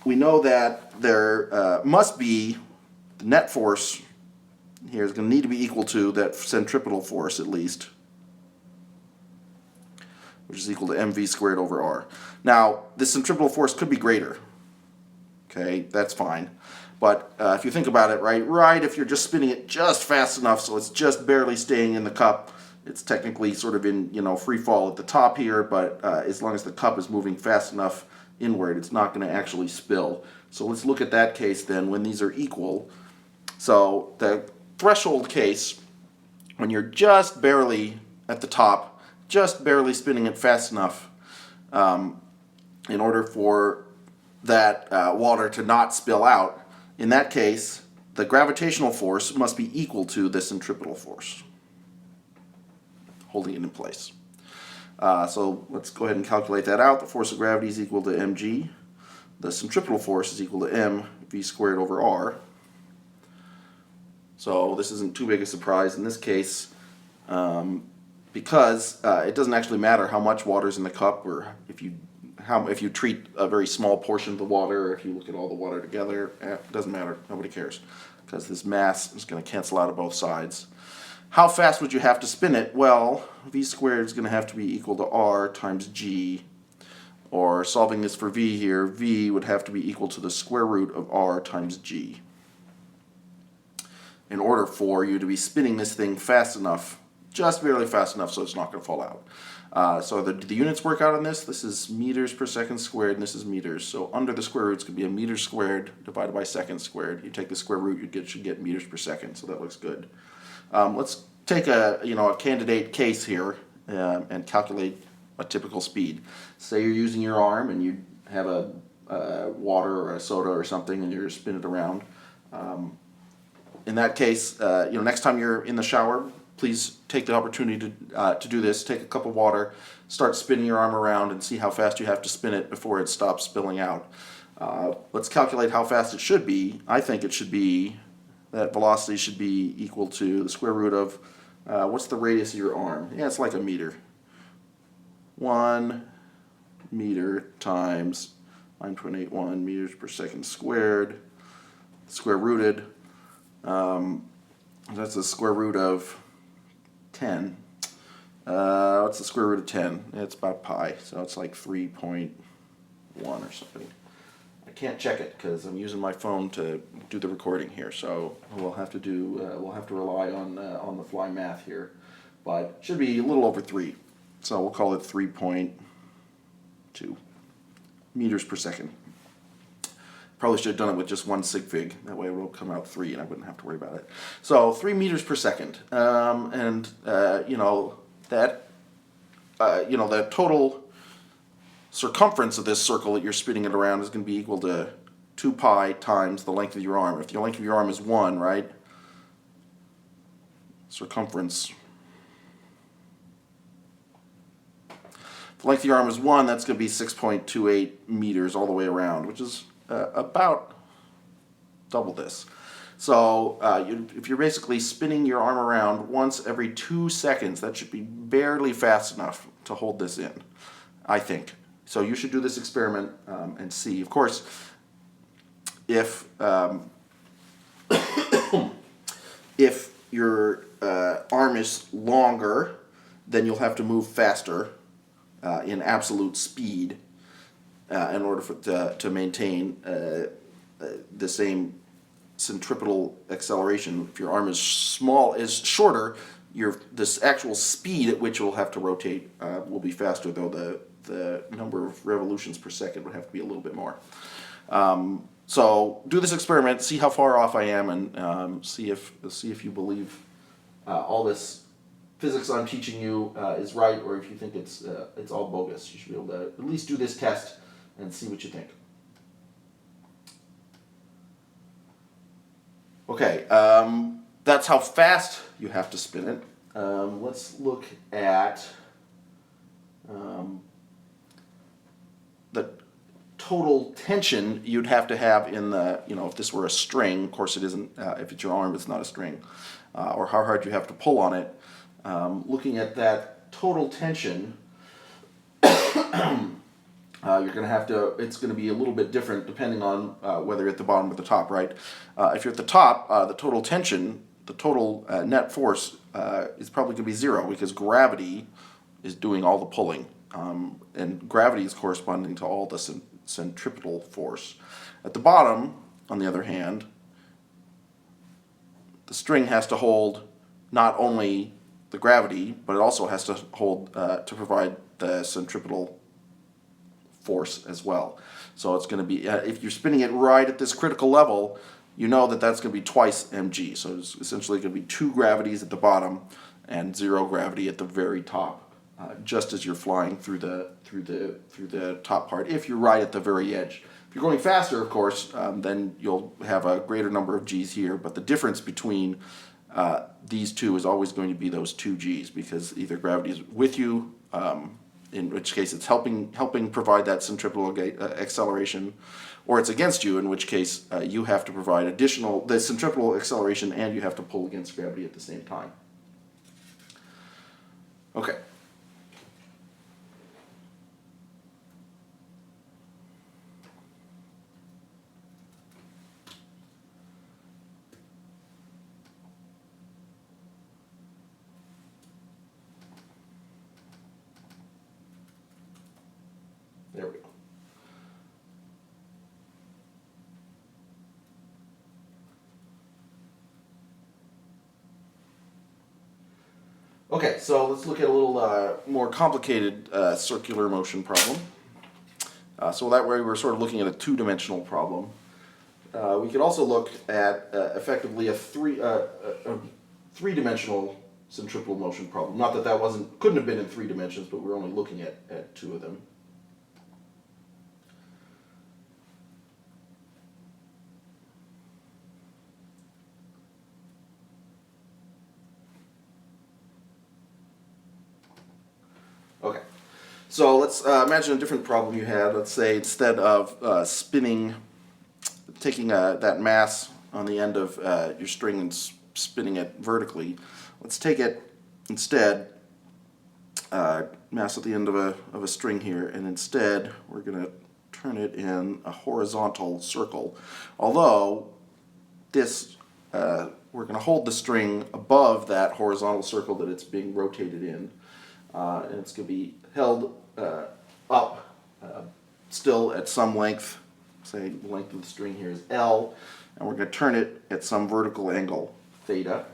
we know that there must be the net force here is going to need to be equal to that centripetal force at least, which is equal to mv squared over r. Now, this centripetal force could be greater. Okay, that's fine. But if you think about it, right, if you're just spinning it just fast enough so it's just barely staying in the cup, it's technically sort of in, free fall at the top here, but as long as the cup is moving fast enough inward, it's not going to actually spill. So let's look at that case then when these are equal. So the threshold case, when you're just barely at the top, just barely spinning it fast enough in order for that water to not spill out, in that case, the gravitational force must be equal to the centripetal force, holding it in place. So let's go ahead and calculate that out. The force of gravity is equal to mg. The centripetal force is equal to mv squared over r. So this isn't too big a surprise in this case, because it doesn't actually matter how much water is in the cup, or if you treat a very small portion of the water, or if you look at all the water together, it doesn't matter. Nobody cares, because this mass is going to cancel out of both sides. How fast would you have to spin it? Well, v squared is going to have to be equal to r times g, or solving this for v here, v would have to be equal to the square root of r times g, in order for you to be spinning this thing fast enough, just barely fast enough so it's not going to fall out. So the units work out on this. This is meters per second squared, and this is meters. So under the square roots could be a meter squared divided by second squared. You take the square root, you should get meters per second, so that looks good. Let's take a candidate case here and calculate a typical speed. Say you're using your arm and you have a water or a soda or something and you're spinning it around. In that case, next time you're in the shower, please take the opportunity to do this. Take a cup of water, start spinning your arm around, and see how fast you have to spin it before it stops spilling out. Let's calculate how fast it should be. I think it should be, that velocity should be equal to the square root of, what's the radius of your arm? Yeah, it's like a meter. 1 meter times 9.81 meters per second squared, square rooted. That's the square root of 10. What's the square root of 10? It's about pi, so it's like 3.1 or something. I can't check it because I'm using my phone to do the recording here, so we'll have to rely on the fly math here, but it should be a little over 3. So we'll call it 3.2 meters per second. Probably should have done it with just one sig fig. That way it will come out 3 and I wouldn't have to worry about it. So 3 meters per second. The total circumference of this circle that you're spinning it around is going to be equal to 2 pi times the length of your arm. If the length of your arm is 1, right? Circumference. If the length of your arm is 1, that's going to be 6.28 meters all the way around, which is about double this. So if you're basically spinning your arm around once every 2 seconds, that should be barely fast enough to hold this in, I think. So you should do this experiment and see. Of course, if if your arm is longer, then you'll have to move faster in absolute speed in order to maintain the same centripetal acceleration. If your arm is shorter, this actual speed at which it will have to rotate will be faster, though the number of revolutions per second would have to be a little bit more. So do this experiment, see how far off I am, and see if you believe all this physics I'm teaching you is right, or if you think it's all bogus. You should be able to at least do this test and see what you think. Okay, that's how fast you have to spin it. Let's look at the total tension you'd have to have in the, if this were a string. Of course it isn't. If it's your arm, it's not a string. Or how hard you have to pull on it. Looking at that total tension, You're going to have to, it's going to be a little bit different depending on whether you're at the bottom or the top, right? If you're at the top, the total tension, the total net force is probably going to be zero because gravity is doing all the pulling. And gravity is corresponding to all the centripetal force. At the bottom, on the other hand, the string has to hold not only the gravity, but it also has to hold to provide the centripetal force as well. So it's going to be, if you're spinning it right at this critical level, you know that that's going to be twice mg. So it's essentially going to be 2 gravities at the bottom and 0 gravity at the very top, just as you're flying through the top part. If you're right at the very edge. If you're going faster, of course, then you'll have a greater number of g's here. But the difference between these two is always going to be those 2 g's, because either gravity is with you, in which case it's helping provide that centripetal acceleration, or it's against you, in which case you have to provide the centripetal acceleration, and you have to pull against gravity at the same time. Okay. There we go. Okay, so let's look at a little more complicated circular motion problem. So that way we're sort of looking at a 2-dimensional problem. We could also look at effectively a three-dimensional centripetal motion problem. Not that couldn't have been in 3 dimensions, but we're only looking at 2 of them. Okay, so let's imagine a different problem you had. Let's say instead of taking that mass on the end of your string and spinning it vertically, let's take it instead, mass at the end of a string here, and instead we're going to turn it in a horizontal circle. Although this, we're going to hold the string above that horizontal circle that it's being rotated in. And it's going to be held up still at some length. Say the length of the string here is L, and we're going to turn it at some vertical angle, theta.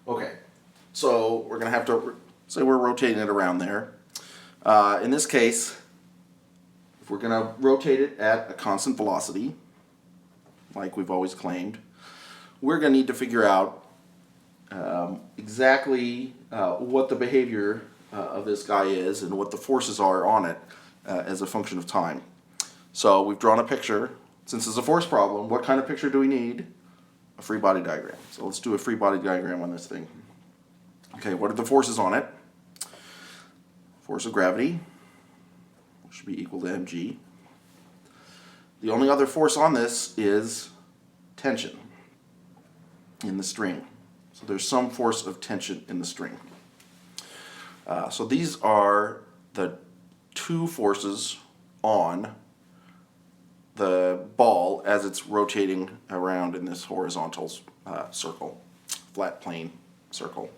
Okay, so we're going to have to say we're rotating it around there. In this case, if we're going to rotate it at a constant velocity, like we've always claimed, we're going to need to figure out exactly what the behavior of this guy is and what the forces are on it as a function of time. So we've drawn a picture. Since it's a force problem, what kind of picture do we need? A free body diagram. So let's do a free body diagram on this thing. Okay, what are the forces on it? Force of gravity, which should be equal to mg. The only other force on this is tension in the string. So there's some force of tension in the string. So these are the 2 forces on the ball as it's rotating around in this horizontal circle, flat plane circle.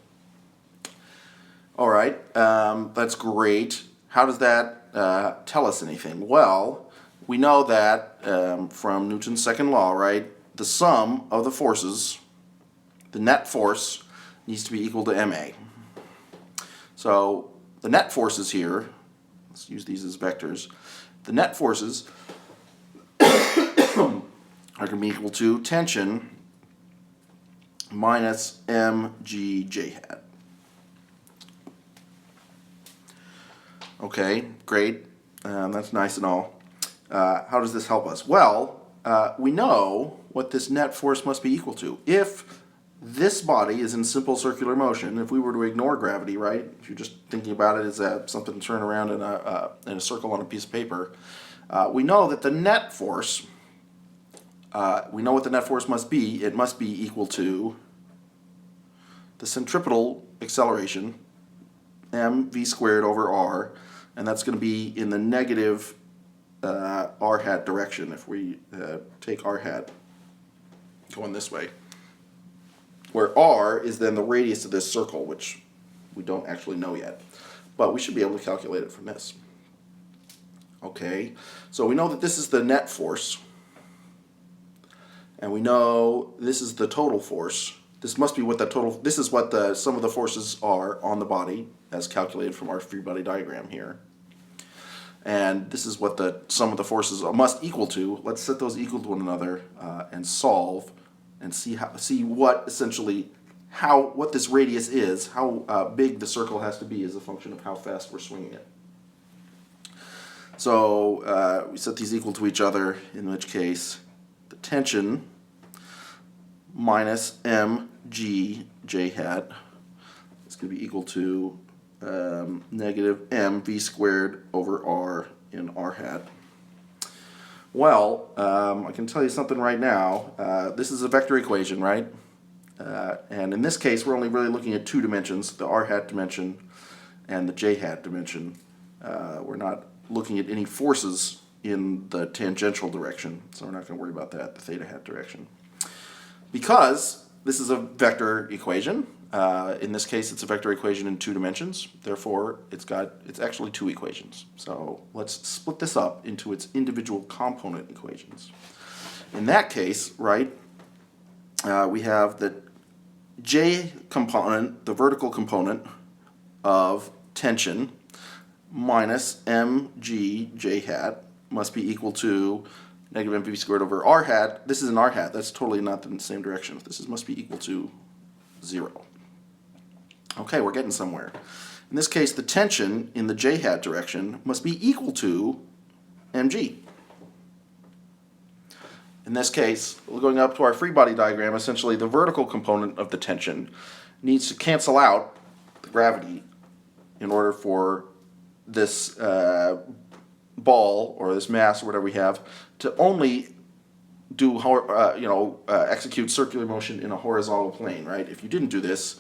All right, that's great. How does that tell us anything? Well, we know that from Newton's second law, right? The sum of the forces, the net force, needs to be equal to ma. So the net forces here, let's use these as vectors, the net forces are going to be equal to tension minus mg hat. Okay, great. That's nice and all. How does this help us? Well, we know what this net force must be equal to. If this body is in simple circular motion, if we were to ignore gravity, right? If you're just thinking about it as something to turn around in a circle on a piece of paper, we know that the net force, we know what the net force must be. It must be equal to the centripetal acceleration, mv squared over r, and that's going to be in the negative r hat direction if we take r hat going this way, where r is then the radius of this circle, which we don't actually know yet, but we should be able to calculate it from this. Okay, so we know that this is the net force, and we know this is the total force. This must be what the total, this is what the sum of the forces are on the body as calculated from our free body diagram here. And this is what the sum of the forces must equal to. Let's set those equal to one another and solve and see what essentially what this radius is, how big the circle has to be as a function of how fast we're swinging it. So we set these equal to each other, in which case the tension minus mg j hat is going to be equal to negative mv squared over r in r hat. Well, I can tell you something right now. This is a vector equation, right? And in this case, we're only really looking at two dimensions, the r hat dimension and the j hat dimension. We're not looking at any forces in the tangential direction, so we're not going to worry about that, the theta hat direction. Because this is a vector equation, in this case it's a vector equation in two dimensions, therefore it's actually two equations. So let's split this up into its individual component equations. In that case, right, we have the j component, the vertical component of tension, minus mg j hat must be equal to negative mv squared over r hat. This is an r hat. That's totally not in the same direction. This must be equal to 0. Okay, we're getting somewhere. In this case, the tension in the j hat direction must be equal to mg. In this case, going up to our free body diagram, essentially the vertical component of the tension needs to cancel out the gravity in order for this ball or this mass or whatever we have to only do execute circular motion in a horizontal plane, right? If you didn't do this,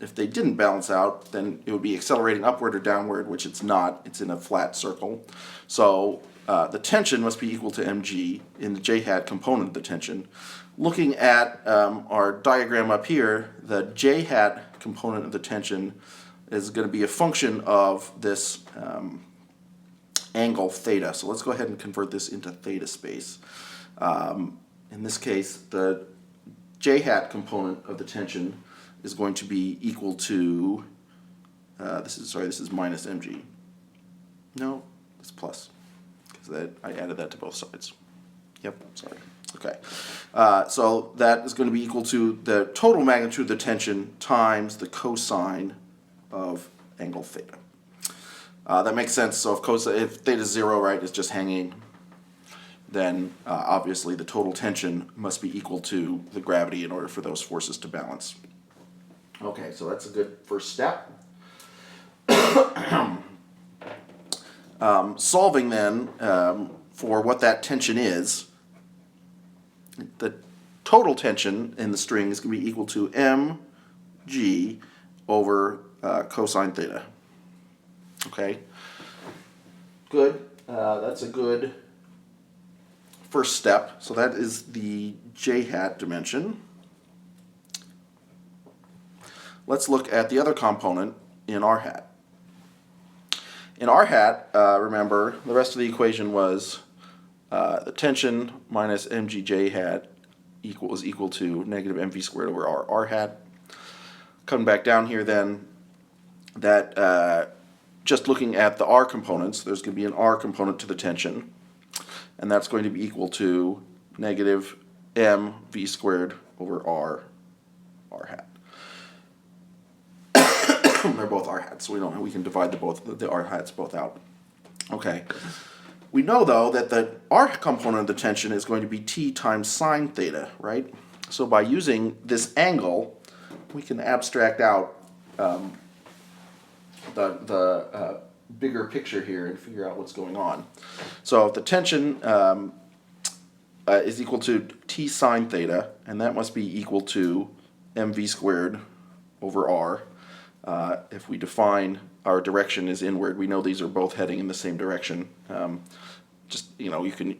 if they didn't balance out, then it would be accelerating upward or downward, which it's not. It's in a flat circle. So the tension must be equal to mg in the j hat component of the tension. Looking at our diagram up here, the j hat component of the tension is going to be a function of this angle theta. So let's go ahead and convert this into theta space. In this case, the j hat component of the tension is going to be equal to, this is minus mg. No, it's plus, because I added that to both sides. Yep, sorry. Okay, so that is going to be equal to the total magnitude of the tension times the cosine of angle theta. That makes sense. So if theta is 0, right, is just hanging, then obviously the total tension must be equal to the gravity in order for those forces to balance. Okay, so that's a good first step. Solving then for what that tension is, the total tension in the string is going to be equal to mg over cosine theta. Okay, good. That's a good first step. So that is the j hat dimension. Let's look at the other component in r hat. In r hat, remember, the rest of the equation was the tension minus mg j hat is equal to negative mv squared over r hat. Coming back down here then, that just looking at the r components, there's going to be an r component to the tension, and that's going to be equal to negative mv squared over r hat. They're both r hats, so we can divide the r hats both out. Okay. We know though that the r component of the tension is going to be t times sine theta, right? So by using this angle, we can abstract out the bigger picture here and figure out what's going on. So if the tension is equal to t sine theta, and that must be equal to mv squared over r. If we define our direction is inward. We know these are both heading in the same direction. Just, you can